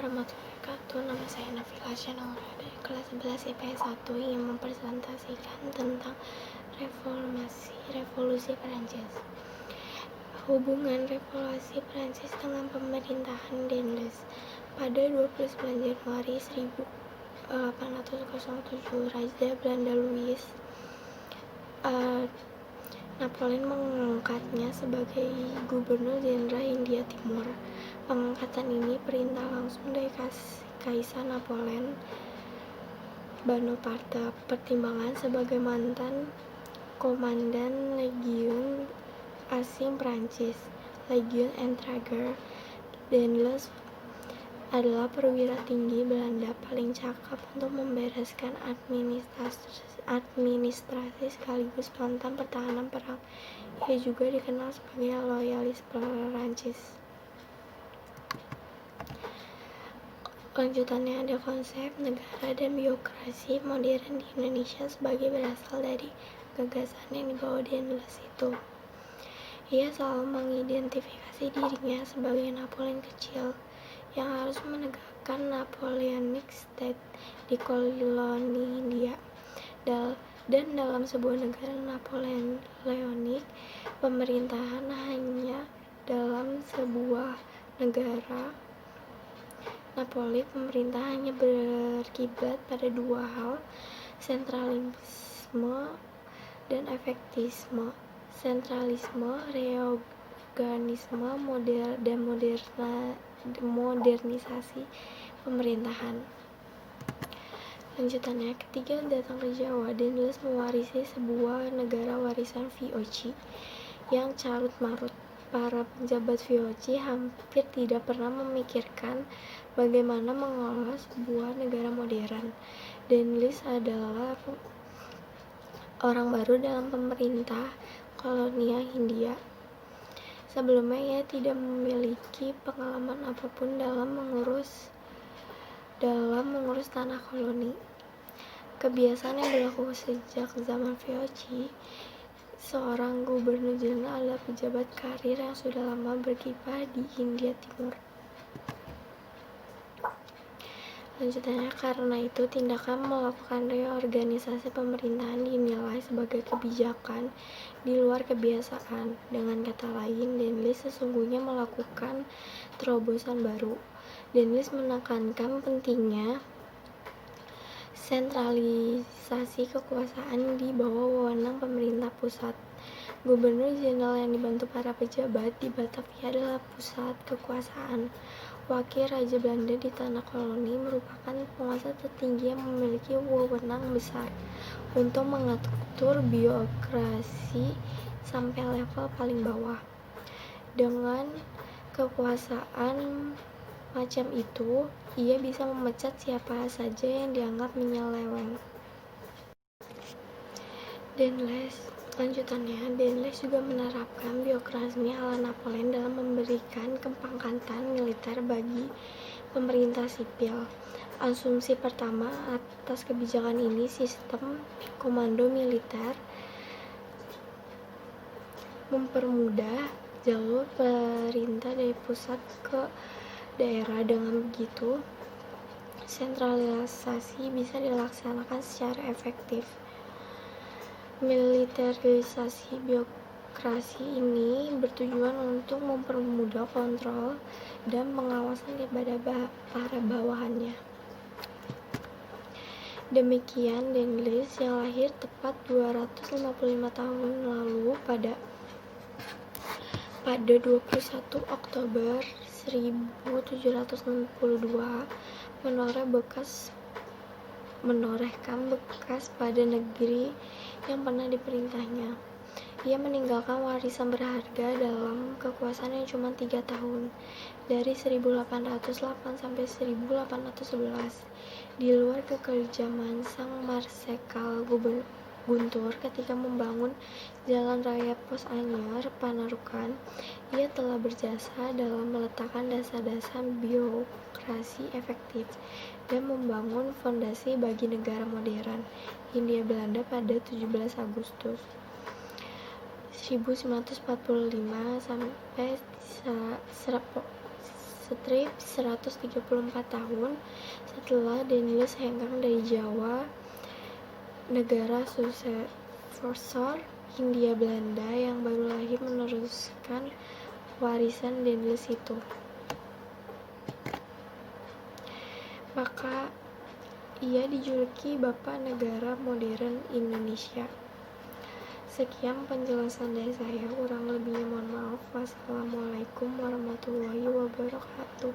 warahmatullahi wabarakatuh. Nama saya Nafila Syanaura dari kelas 11 IPS 1 yang mempresentasikan tentang revolusi Perancis. Hubungan revolusi Perancis dengan pemerintahan Denles. Pada 29 Januari 1807, Raja Belanda Louis Napoleon mengangkatnya sebagai Gubernur Jenderal Hindia Timur. Pengangkatan ini perintah langsung dari Kaisar Napoleon Bonaparte. Pertimbangan sebagai mantan komandan Legiun asing Prancis, Legiun Intrigger, Denles adalah perwira tinggi Belanda paling cakap untuk membereskan administrasi sekaligus mantan pertahanan perang. Ia juga dikenal sebagai loyalis Prancis. Lanjutannya ada konsep negara dan birokrasi modern di Indonesia sebagai berasal dari gagasan yang dibawa Denles itu. Ia selalu mengidentifikasi dirinya sebagai Napoleon kecil yang harus menegakkan Napoleonic State di koloni Hindia. Dan dalam sebuah negara Napoleonic, pemerintahan hanya dalam sebuah negara Napoleon, pemerintah hanya berkiblat pada dua hal, sentralisme dan efektivisme. Sentralisme, reorganisme, dan modernisasi pemerintahan. Lanjutannya, ketika datang ke Jawa, Denles mewarisi sebuah negara warisan VOC yang carut-marut. Para pejabat VOC hampir tidak pernah memikirkan bagaimana mengelola sebuah negara modern. Denles adalah orang baru dalam pemerintah kolonial Hindia. Sebelumnya ia tidak memiliki pengalaman apapun dalam mengurus tanah koloni. Kebiasaan yang berlaku sejak zaman VOC, seorang gubernur jenderal adalah pejabat karir yang sudah lama berkiprah di Hindia Timur. Lanjutannya, karena itu tindakan melakukan reorganisasi pemerintahan dinilai sebagai kebijakan di luar kebiasaan. Dengan kata lain, Denles sesungguhnya melakukan terobosan baru. Denles menekankan pentingnya sentralisasi kekuasaan di bawah wewenang pemerintah pusat. Gubernur jenderal yang dibantu para pejabat di Batavia adalah pusat kekuasaan. Wakil Raja Belanda di tanah koloni merupakan penguasa tertinggi yang memiliki wewenang besar untuk mengatur birokrasi sampai level paling bawah. Dengan kekuasaan macam itu, ia bisa memecat siapa saja yang dianggap menyeleweng. Denles juga menerapkan birokrasi ala Napoleon dalam memberikan kepangkatan militer bagi pemerintah sipil. Asumsi pertama atas kebijakan ini sistem komando militer mempermudah jalur perintah dari pusat ke daerah. Dengan begitu, sentralisasi bisa dilaksanakan secara efektif. Militerisasi birokrasi ini bertujuan untuk mempermudah kontrol dan pengawasan kepada para bawahannya. Demikian Denles yang lahir tepat 255 tahun lalu pada 21 Oktober 1762 menorehkan bekas pada negeri yang pernah diperintahnya. Ia meninggalkan warisan berharga dalam kekuasaan yang cuma 3 tahun, dari 1808 sampai 1811. Di luar kekejaman sang Marsekal Guntur ketika membangun Jalan Raya Pos Anyar, Panarukan, ia telah berjasa dalam meletakkan dasar-dasar birokrasi efektif dan membangun fondasi bagi negara modern Hindia Belanda pada 17 Agustus 1945 sampai Strip 134 tahun setelah Daniels hengkang dari Jawa, negara suksesor Hindia Belanda yang baru lahir meneruskan warisan Daniels itu. Maka ia dijuluki Bapak Negara Modern Indonesia. Sekian penjelasan dari saya, kurang lebihnya mohon maaf. Wassalamualaikum warahmatullahi wabarakatuh.